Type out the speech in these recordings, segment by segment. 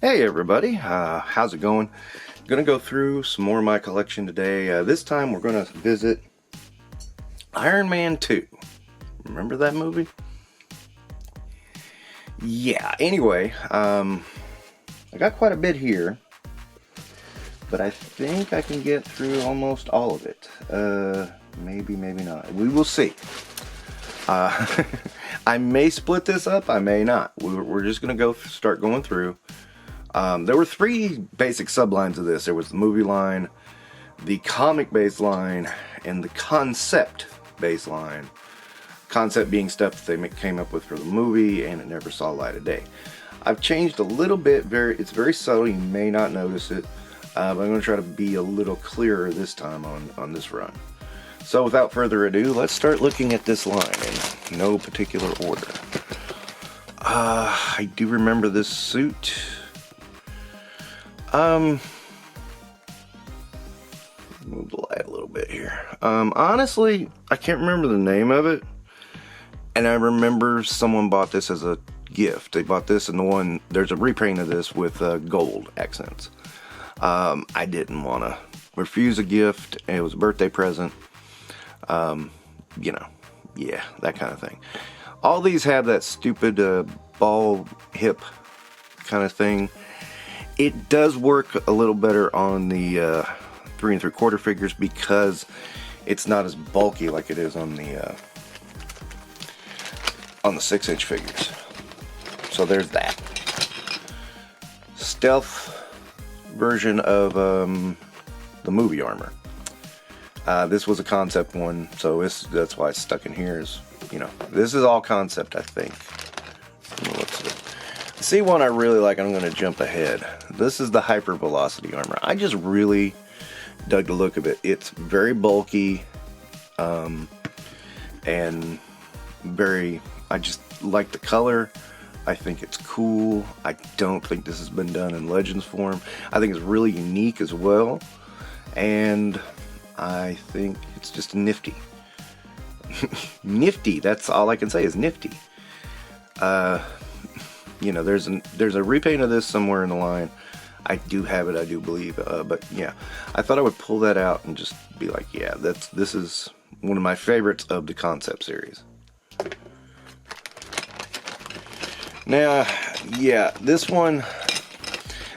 Hey everybody, how's it going? Gonna go through some more of my collection today. This time we're gonna visit Iron Man 2. Remember that movie? Yeah, anyway, I got quite a bit here, but I think I can get through almost all of it. Maybe not. We will see. I may split this up, I may not. We're just gonna start going through. There were three basic sublines of this. There was the movie line, the comic-based line, and the concept-based line. Concept being stuff that they came up with for the movie, and it never saw light of day. I've changed a little bit. It's very subtle. You may not notice it, but I'm going to try to be a little clearer this time on this run. So without further ado, let's start looking at this line in no particular order. I do remember this suit. Move the light a little bit here. Honestly, I can't remember the name of it. And I remember someone bought this as a gift. They bought this and there's a repaint of this with gold accents. I didn't want to refuse a gift. It was a birthday present. Yeah, that kind of thing. All these have that stupid ball hip kind of thing. It does work a little better on the 3 3/4 figures because it's not as bulky like it is on the 6-inch figures. So there's that. Stealth version of the movie armor. This was a concept one, so that's why it's stuck in here. This is all concept, I think. See one I really like. I'm going to jump ahead. This is the hyper velocity armor. I just really dug the look of it. It's very bulky, and I just like the color. I think it's cool. I don't think this has been done in Legends form. I think it's really unique as well, and I think it's just nifty. Nifty. That's all I can say is nifty. There's a repaint of this somewhere in the line. I do have it, I do believe, but yeah, I thought I would pull that out and just be like, yeah, this is one of my favorites of the concept series. Now, yeah, this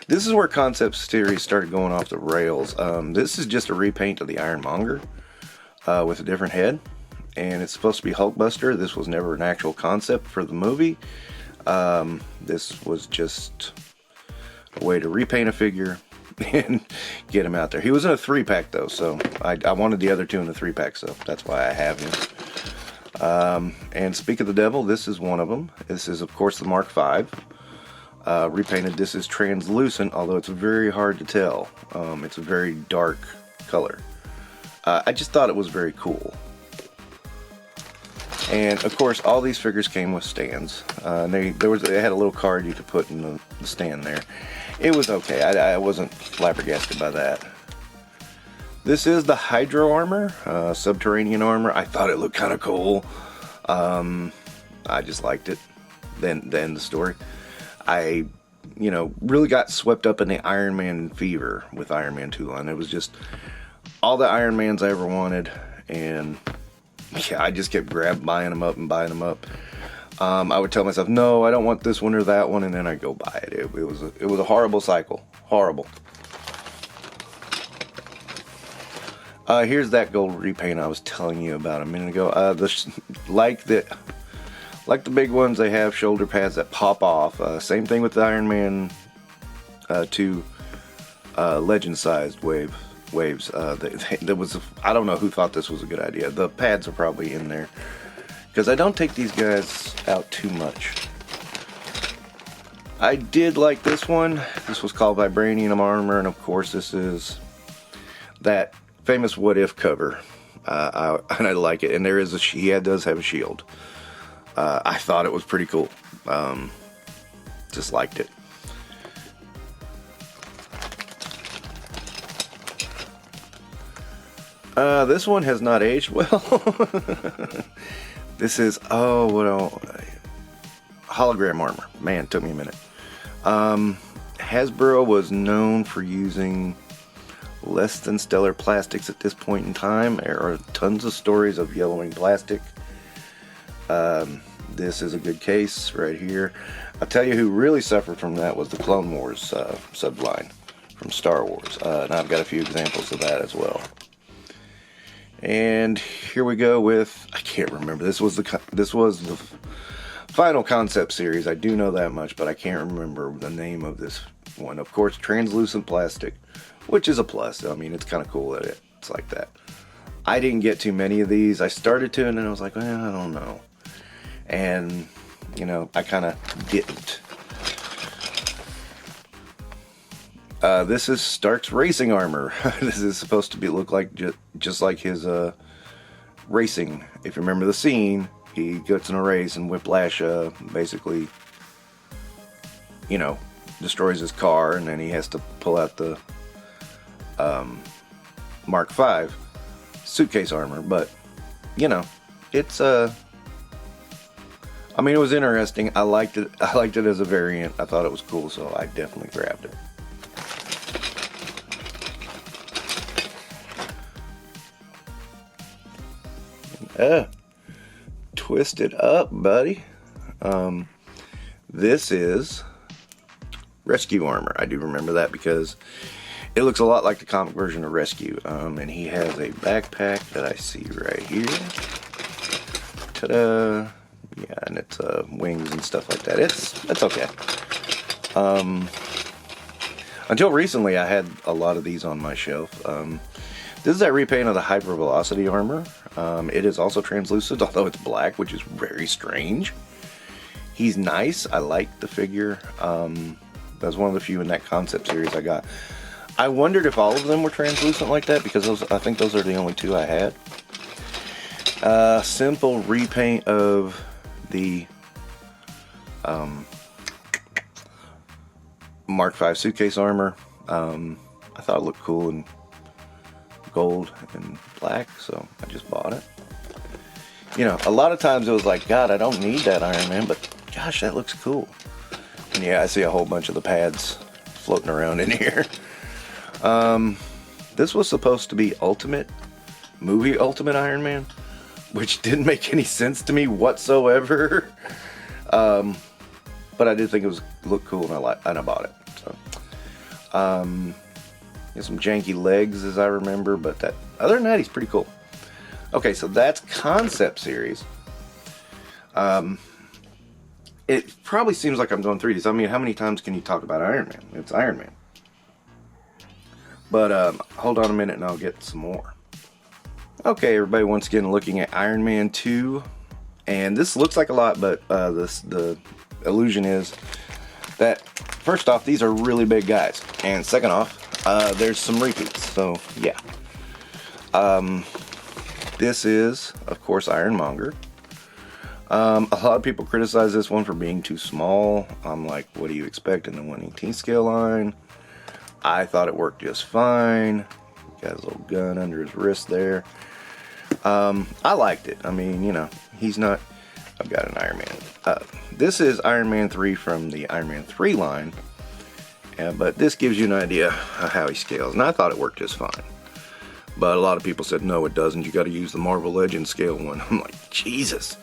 is where concept series started going off the rails. This is just a repaint of the Ironmonger with a different head, and it's supposed to be Hulkbuster. This was never an actual concept for the movie. This was just a way to repaint a figure and get him out there. He was in a 3-pack though, so I wanted the other two in the 3-pack, so that's why I have him. And speak of the devil, this is one of them. This is of course the Mark V. Repainted. This is translucent, although it's very hard to tell. It's a very dark color. I just thought it was very cool. And of course, all these figures came with stands. They had a little card you could put in the stand there. It was okay. I wasn't flabbergasted by that. This is the Hydro armor, subterranean armor. I thought it looked kind of cool. I just liked it. Then the story. I, really got swept up in the Iron Man fever with Iron Man 2 line. It was just all the Iron Mans I ever wanted, and yeah, I just kept buying them up. I would tell myself, no, I don't want this one or that one, and then I'd go buy it. It was a horrible cycle. Horrible. Here's that gold repaint I was telling you about a minute ago. Like the big ones, they have shoulder pads that pop off. Same thing with the Iron Man 2 legend-sized waves. I don't know who thought this was a good idea. The pads are probably in there because I don't take these guys out too much. I did like this one. This was called Vibranium Armor, and of course this is that famous What If cover. And I like it. And he does have a shield. I thought it was pretty cool. Just liked it. This one has not aged well. This is, hologram armor. Man, it took me a minute. Hasbro was known for using less than stellar plastics at this point in time. There are tons of stories of yellowing plastic. This is a good case right here. I'll tell you who really suffered from that was the Clone Wars subline from Star Wars. And I've got a few examples of that as well. And here we go with, I can't remember, this was the final concept series. I do know that much, but I can't remember the name of this one. Of course, translucent plastic, which is a plus. I mean, it's kind of cool that it's like that. I didn't get too many of these. I started to, and then I was like, well, I don't know. And, you know, I kind of didn't. This is Stark's racing armor. This is supposed to look like just like his racing. If you remember the scene, he gets in a race and Whiplash basically, you know, destroys his car, and then he has to pull out the Mark V suitcase armor. But, you know, it's I mean, it was interesting. I liked it as a variant. I thought it was cool, so I definitely grabbed it. Twist it up, buddy. This is Rescue armor. I do remember that because it looks a lot like the comic version of Rescue. And he has a backpack that I see right here. Ta-da! Yeah, and it's wings and stuff like that. It's okay. Until recently, I had a lot of these on my shelf. This is that repaint of the Hypervelocity armor. It is also translucent, although it's black, which is very strange. He's nice. I like the figure. That's one of the few in that concept series I got. I wondered if all of them were translucent like that, because I think those are the only two I had. Simple repaint of the Mark V suitcase armor. I thought it looked cool in gold and black, so I just bought it. You know, a lot of times it was like, God, I don't need that Iron Man, but gosh, that looks cool. And yeah, I see a whole bunch of the pads floating around in here. This was supposed to be Ultimate Iron Man, which didn't make any sense to me whatsoever. But I did think it looked cool, and I bought it. So, some janky legs, as I remember, but other than that, he's pretty cool. Okay, so that's concept series. It probably seems like I'm going through these. I mean, how many times can you talk about Iron Man? It's Iron Man. But hold on a minute and I'll get some more. Okay, everybody, once again looking at Iron Man 2. And this looks like a lot, but the illusion is that, first off, these are really big guys. And second off, there's some repeats. So, yeah. This is, of course, Ironmonger. A lot of people criticize this one for being too small. I'm like, what do you expect in the 1/18 scale line? I thought it worked just fine. Got his little gun under his wrist there. I liked it. I mean, you know, he's not... I've got an Iron Man. This is Iron Man 3 from the Iron Man 3 line. But this gives you an idea of how he scales. And I thought it worked just fine. But a lot of people said, no, it doesn't. You got to use the Marvel Legends scale one. I'm like, Jesus.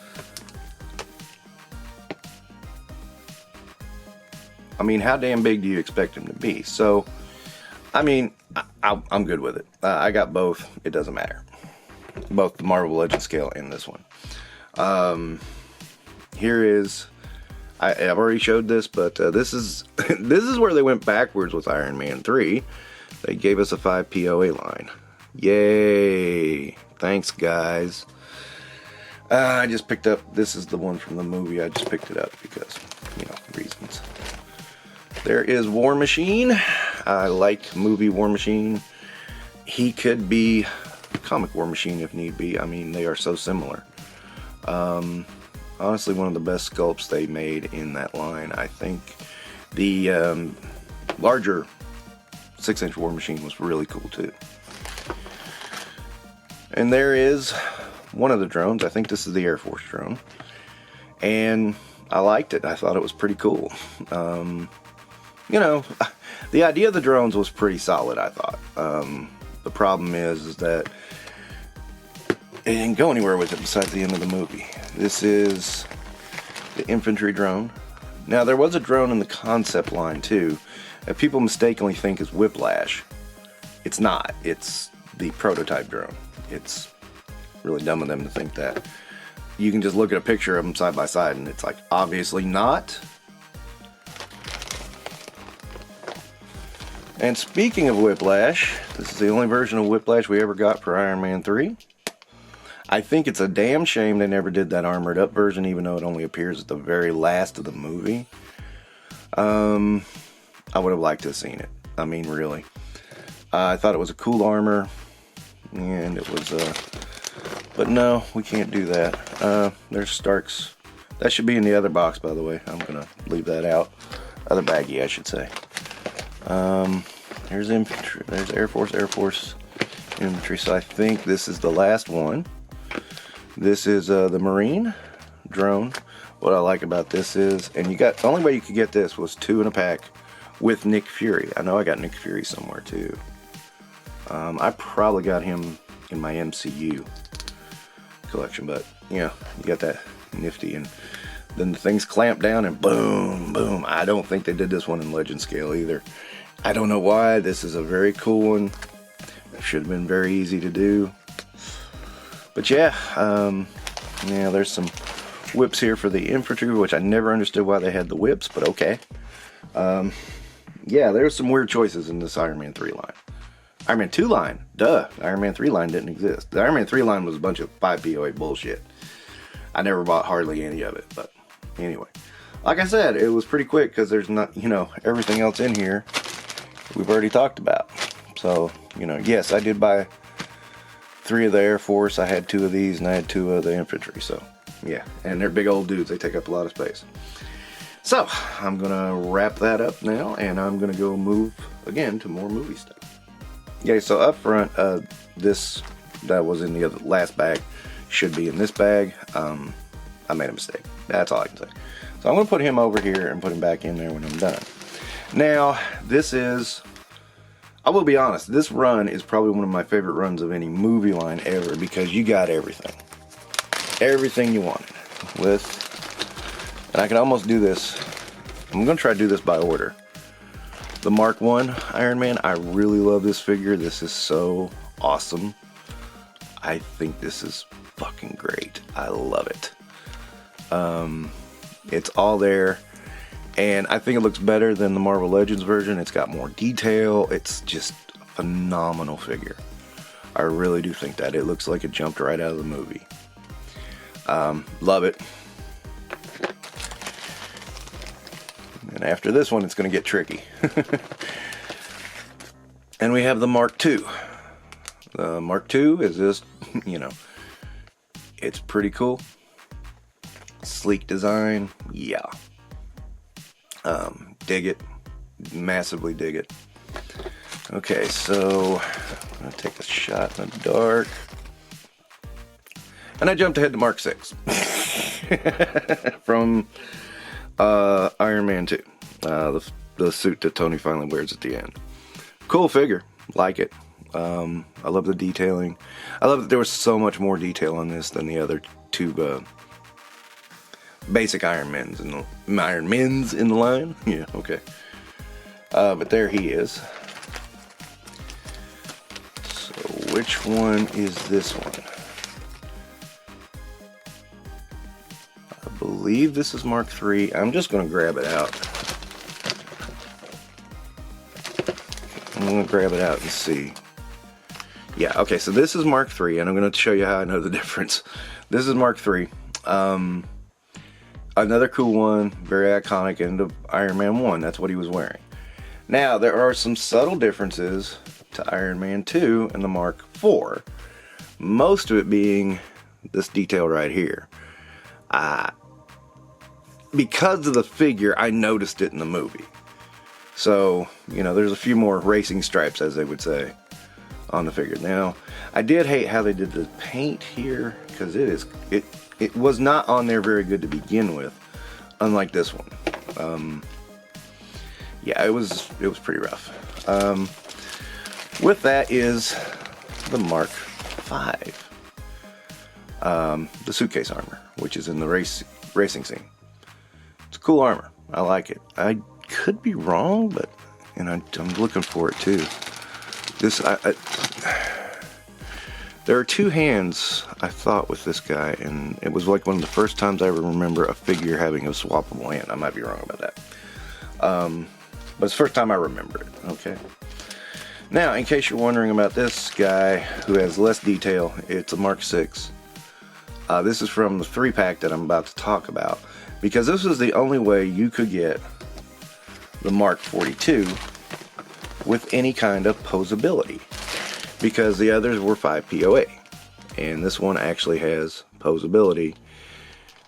I mean, how damn big do you expect him to be? So, I mean, I'm good with it. I got both. It doesn't matter. Both the Marvel Legends scale and this one. Here is... I've already showed this, but this is where they went backwards with Iron Man 3. They gave us a 5 POA line. Yay! Thanks, guys. I just picked up... This is the one from the movie. I just picked it up because, you know, reasons. There is War Machine. I like movie War Machine. He could be comic War Machine if need be. I mean, they are so similar. Honestly, one of the best sculpts they made in that line. I think the larger 6-inch War Machine was really cool too. And there is one of the drones. I think this is the Air Force drone. And I liked it. I thought it was pretty cool. You know, The idea of the drones was pretty solid, I thought. The problem is that it didn't go anywhere with it besides the end of the movie. This is the infantry drone. Now, there was a drone in the concept line too that people mistakenly think is Whiplash. It's not. It's the prototype drone. It's really dumb of them to think that. You can just look at a picture of them side by side and it's like, obviously not. And speaking of Whiplash, this is the only version of Whiplash we ever got for Iron Man 3. I think it's a damn shame they never did that armored up version, even though it only appears at the very last of the movie. I would have liked to have seen it. I mean, really. I thought it was a cool armor, and it was, but no, we can't do that. There's Stark's. That should be in the other box, by the way. I'm gonna leave that out. Other baggie, I should say. There's infantry. There's Air Force infantry. So I think this is the last one. This is the Marine drone. What I like about this is, and you got, the only way you could get this was 2 in a pack with Nick Fury. I know I got Nick Fury somewhere too. I probably got him in my MCU collection, but yeah, you got that nifty, and then the things clamp down and boom, boom. I don't think they did this one in legend scale either. I don't know why. This is a very cool one. It should have been very easy to do. But yeah, yeah, there's some whips here for the infantry, which I never understood why they had the whips, but okay. Yeah, there's some weird choices in this Iron Man 3 line. Iron Man 2 line, duh. Iron Man 3 line didn't exist. The Iron Man 3 line was a bunch of 5 POA bullshit. I never bought hardly any of it, but anyway. Like I said, it was pretty quick because there's not, you know, everything else in here we've already talked about. So, you know, yes, I did buy 3 of the Air Force. I had 2 of these, and I had 2 of the infantry. So, yeah, and they're big old dudes. They take up a lot of space. So, I'm going to wrap that up now, and I'm going to go move, again, to more movie stuff. Okay, so up front, this that was in the other, last bag should be in this bag. I made a mistake. That's all I can say. So I'm going to put him over here and put him back in there when I'm done. Now, this is, I will be honest, this run is probably one of my favorite runs of any movie line ever, because you got everything. Everything you wanted. And I can almost do this. I'm going to try to do this by order. The Mark 1 Iron Man, I really love this figure. This is so awesome. I think this is fucking great. I love it. It's all there, and I think it looks better than the Marvel Legends version. It's got more detail. It's just a phenomenal figure. I really do think that. It looks like it jumped right out of the movie. Love it. And after this one, it's going to get tricky. And we have the Mark II. The Mark II is just, you know, it's pretty cool. Sleek design, yeah. Dig it. Massively dig it. Okay, so I'm going to take a shot in the dark. And I jumped ahead to Mark 6. From Iron Man 2. The suit that Tony finally wears at the end. Cool figure. Like it. I love the detailing. I love that there was so much more detail on this than the other 2 basic Iron Men's in the line. Yeah, okay. But there he is. So which one is this one? I believe this is Mark III. I'm just going to grab it out. I'm going to grab it out and see. Yeah, okay, so this is Mark III, and I'm going to show you how I know the difference. This is Mark III. Another cool one, very iconic, end of Iron Man 1. That's what he was wearing. Now, there are some subtle differences to Iron Man 2 and the Mark IV. Most of it being this detail right here. Because of the figure, I noticed it in the movie. So, you know, there's a few more racing stripes, as they would say, on the figure. Now, I did hate how they did the paint here, because it was not on there very good to begin with, unlike this one. yeah, it was pretty rough. With that is the Mark V, the suitcase armor, which is in the racing scene. It's a cool armor. I like it. I could be wrong, but I'm looking for it too. This there are two hands, I thought, with this guy, and it was like one of the first times I ever remember a figure having a swappable hand. I might be wrong about that. But it's the first time I remember it. Okay. Now, in case you're wondering about this guy who has less detail, it's a Mark VI. This is from the 3-pack that I'm about to talk about, because this was the only way you could get the Mark 42 with any kind of posability, because the others were 5 POA, and this one actually has posability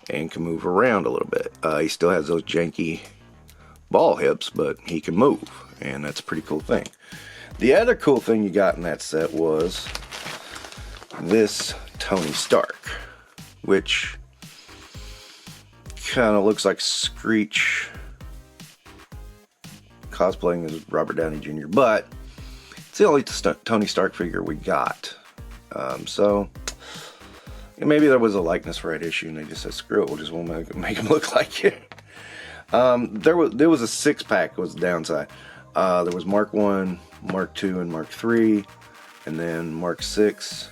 and can move around a little bit. He still has those janky ball hips, but he can move, and that's a pretty cool thing. The other cool thing you got in that set was this Tony Stark, which kind of looks like Screech cosplaying as Robert Downey Jr., but it's the only Tony Stark figure we got. So maybe there was a likeness right issue and they just said, screw it, we'll just make him look like it. There was a 6-pack was the downside. There was Mark 1, Mark 2, and Mark 3, and then Mark 6,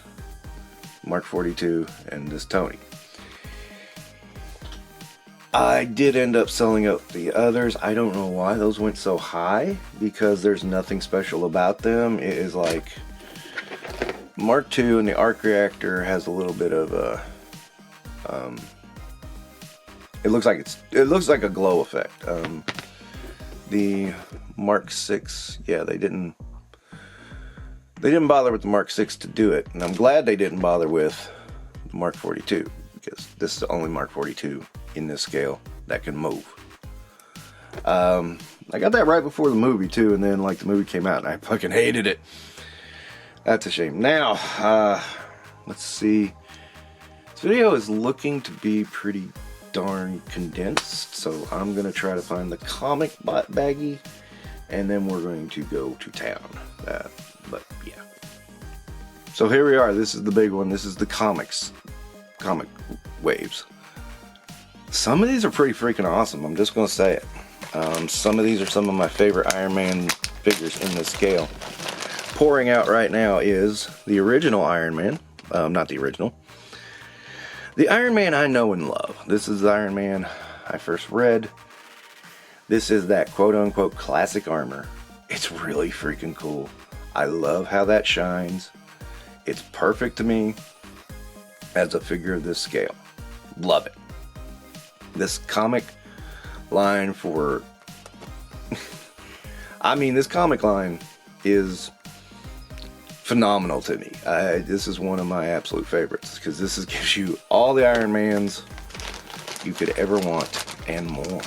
Mark 42, and this Tony. I did end up selling out the others. I don't know why those went so high, because there's nothing special about them. It is like Mark 2 and the arc reactor has a little bit of a it looks like a glow effect. The Mark 6, yeah, they didn't bother with the Mark 6 to do it, and I'm glad they didn't bother with the Mark 42, because this is the only Mark 42 in this scale that can move. I got that right before the movie too, and then like the movie came out and I fucking hated it. That's a shame. Now, let's see. This video is looking to be pretty darn condensed, so I'm gonna try to find the comic baggie, and then we're going to go to town. But yeah. So here we are. This is the big one. This is the comic waves. Some of these are pretty freaking awesome. I'm just gonna say it. Some of these are some of my favorite Iron Man figures in this scale. Pouring out right now is the original Iron Man. Not the original. The Iron Man I know and love. This is the Iron Man I first read. This is that quote-unquote classic armor. It's really freaking cool. I love how that shines. It's perfect to me as a figure of this scale. Love it. This comic line for... I mean, this comic line is phenomenal to me. This is one of my absolute favorites, because this gives you all the Iron Mans you could ever want and more.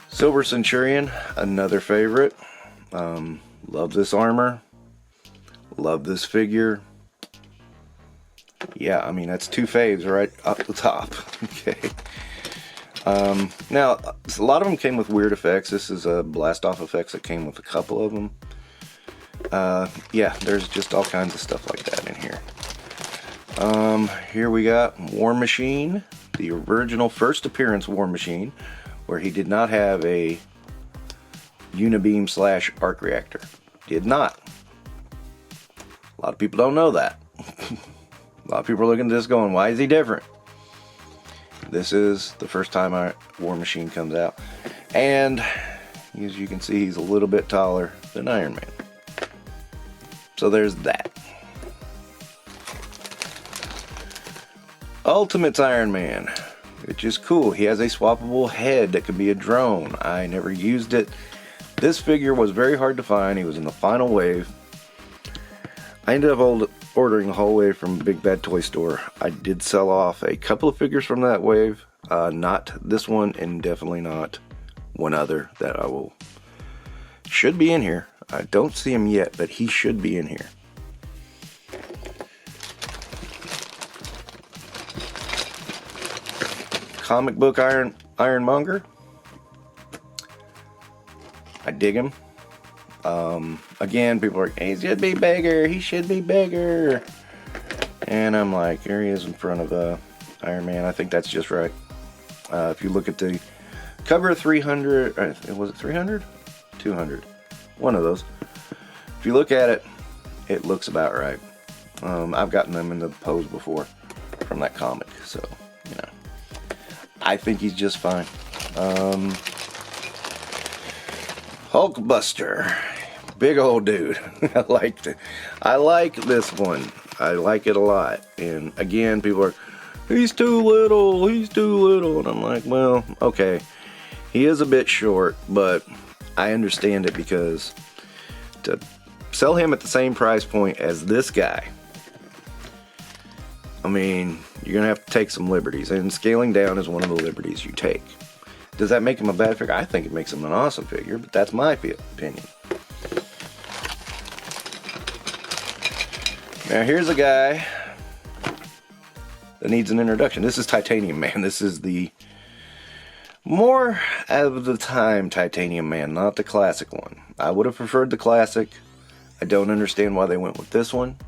Silver Centurion, another favorite. Love this armor. Love this figure. Yeah, I mean, that's two faves right up the top. Okay. Now, a lot of them came with weird effects. This is a blast off effects that came with a couple of them. Yeah, there's just all kinds of stuff like that in here. Here we got War Machine, the original first appearance War Machine, where he did not have a unibeam / arc reactor. Did not. A lot of people don't know that. A lot of people are looking at this going, why is he different? This is the first time our War Machine comes out. And as you can see, he's a little bit taller than Iron Man. So there's that. Ultimate's Iron Man, which is cool. He has a swappable head that can be a drone. I never used it. This figure was very hard to find. He was in the final wave. I ended up ordering the whole wave from Big Bad Toy Store. I did sell off a couple of figures from that wave. Not this one, and definitely not one other that should be in here. I don't see him yet, but he should be in here. Comic book Ironmonger. dig him. Again, people are like, he should be bigger, he should be bigger. And I'm like, here he is in front of Iron Man. I think that's just right. If you look at the cover 300, was it 300? 200. One of those. If you look at it, it looks about right. I've gotten them in the pose before from that comic, so, you know. I think he's just fine. Hulkbuster. Big old dude. I liked it. I like this one. I like it a lot. And again, people are, he's too little, he's too little. And I'm like, well, okay. He is a bit short, but I understand it, because to sell him at the same price point as this guy, I mean, you're going to have to take some liberties. And scaling down is one of the liberties you take. Does that make him a bad figure? I think it makes him an awesome figure, but that's my opinion. Now here's a guy that needs an introduction. This is Titanium Man. This is the more of the time Titanium Man, not the classic one. I would have preferred the classic. I don't understand why they went with this one.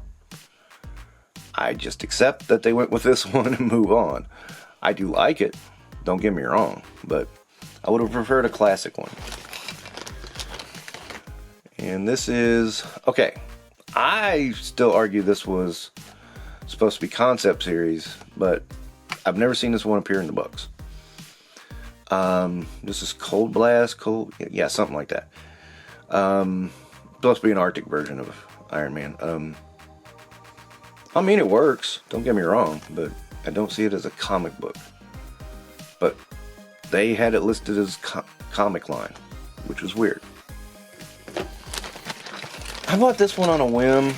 I just accept that they went with this one and move on. I do like it, don't get me wrong, but I would have preferred a classic one. And this is, okay, I still argue this was supposed to be concept series, but I've never seen this one appear in the books. This is Cold Blast, yeah, something like that. Supposed to be an Arctic version of Iron Man. I mean, it works, don't get me wrong, but I don't see it as a comic book. But they had it listed as comic line, which was weird. I bought this one on a whim,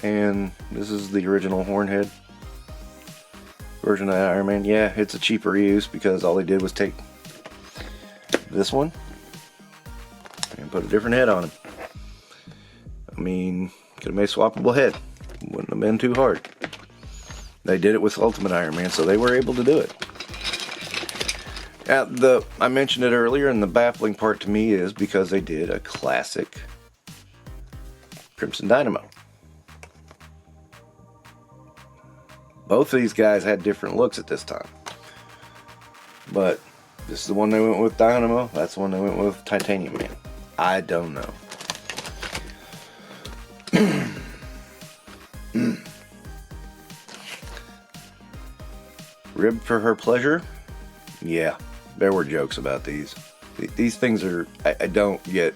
and this is the original Hornhead version of Iron Man. Yeah, it's a cheaper use, because all they did was take this one and put a different head on him. I mean, could have made a swappable head. Wouldn't have been too hard. They did it with Ultimate Iron Man, so they were able to do it. I mentioned it earlier, and the baffling part to me is because they did a classic Crimson Dynamo. Both of these guys had different looks at this time. But this is the one they went with Dynamo, that's the one they went with Titanium Man. I don't know. Ribbed for her pleasure? Yeah, there were jokes about these. These things are, I don't get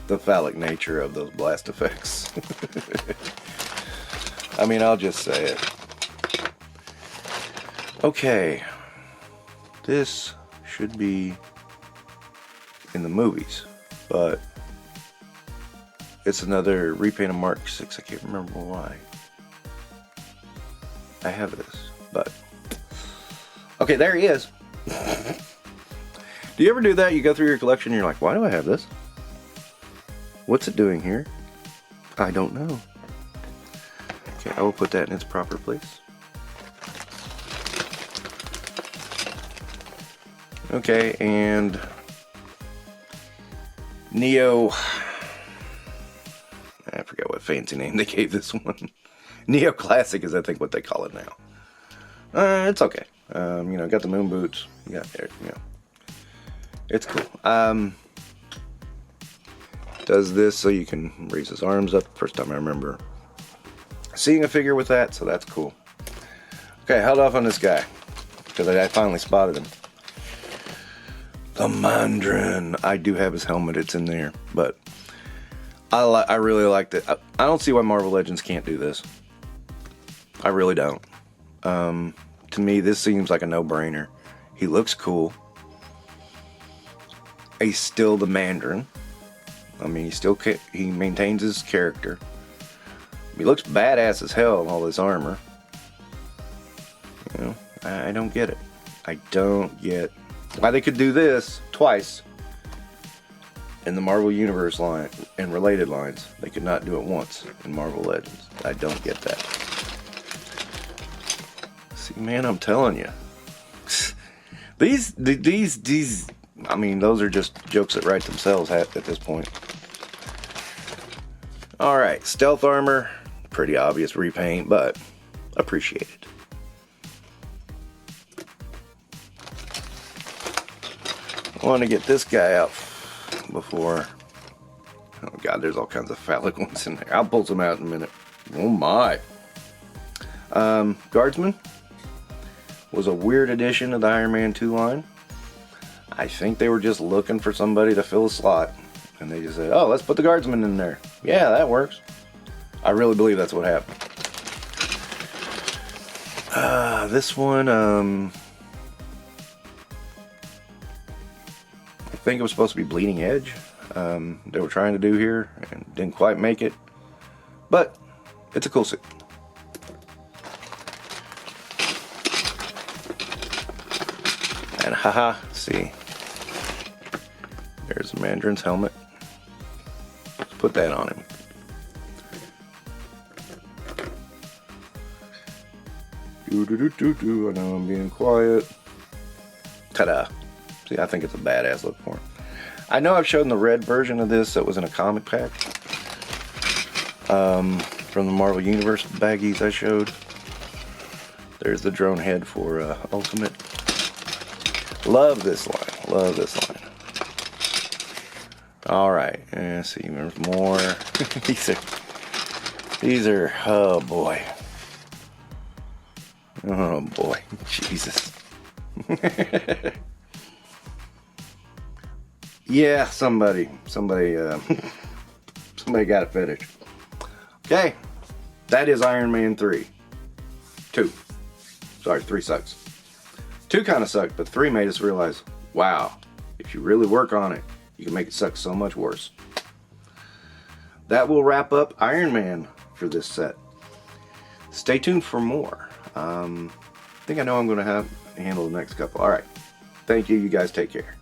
the phallic nature of those blast effects. I mean, I'll just say it. Okay, this should be in the movies, but it's another repaint of Mark 6. I can't remember why I have this, but okay, there he is. Do you ever do that? You go through your collection and you're like, why do I have this? What's it doing here? I don't know. Okay, I will put that in its proper place. Okay, and Neo, I forget what fancy name they gave this one. Neo Classic is, I think, what they call it now. It's okay. You know, got the moon boots. You got there, you know. It's cool. Does this so you can raise his arms up. First time I remember seeing a figure with that, so that's cool. Okay, held off on this guy because I finally spotted him. The Mandarin. I do have his helmet, it's in there, but I really liked it. I don't see why Marvel Legends can't do this. I really don't. To me, this seems like a no-brainer. He looks cool. He's still the Mandarin. I mean, he maintains his character. He looks badass as hell in all this armor. You know, I don't get it. I don't get why they could do this twice in the Marvel Universe line and related lines. They could not do it once in Marvel Legends. I don't get that. See, man, I'm telling you. These I mean, those are just jokes that write themselves at this point. Alright, stealth armor. Pretty obvious repaint, but appreciated. I want to get this guy out before... Oh god, there's all kinds of phallic ones in there. I'll pull some out in a minute. Oh my. Guardsman was a weird addition to the Iron Man 2 line. I think they were just looking for somebody to fill a slot. And they just said, oh, let's put the Guardsman in there. Yeah, that works. I really believe that's what happened. This one, I think it was supposed to be Bleeding Edge. They were trying to do here and didn't quite make it. But it's a cool suit. And haha, see. There's Mandarin's helmet. Let's put that on him. I know I'm being quiet. Ta-da. See, I think it's a badass look for him. I know I've shown the red version of this that was in a comic pack. From the Marvel Universe baggies I showed. There's the drone head for Ultimate. Love this line. Love this line. Alright, let's see, there's more. these are, oh boy. Oh boy, Jesus. Yeah, somebody got a fetish. Okay, that is Iron Man 3. 2. Sorry, 3 sucks. 2 kind of sucked, but 3 made us realize, wow, if you really work on it, you can make it suck so much worse. That will wrap up Iron Man for this set. Stay tuned for more. I think I know I'm going to handle the next couple. Alright, thank you. You guys take care.